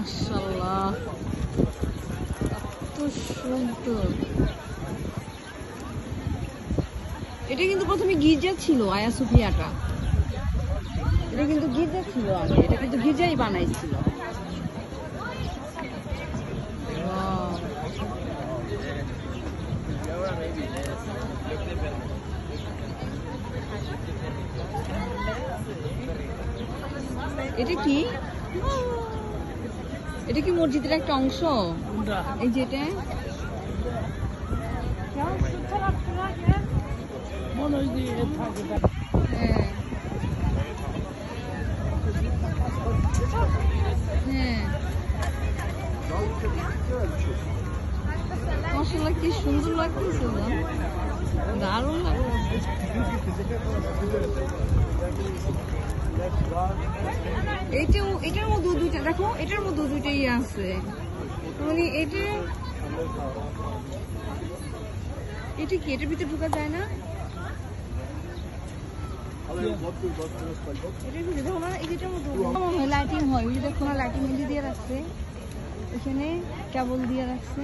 মাশাআল্লাহ, এত সুন্দর। এটা কিন্তু প্রথমে গির্জা ছিল, আয়া সোফিয়াটা। এটা কিন্তু গির্জা ছিল আগে, এটা কিন্তু গির্জাই বানাইছিল। এটা কি? এটা কি মসজিদের একটা অংশ? এই যে এটা মাশাআল্লাহ, কি সুন্দর লাগতেছে না? দারুণ লাগতেছে। এটার মধ্যে দুইটা দেখো, এটার মধ্যে দুইটাই আছে, মানে এটা কি এটার ভিতরে ঢোকা যায় না? লাইটিং হয়, ওই যে দেখো না, লাইটিং এনে দিয়ে রাখছে, এখানে কেবল দিয়ে রাখছে।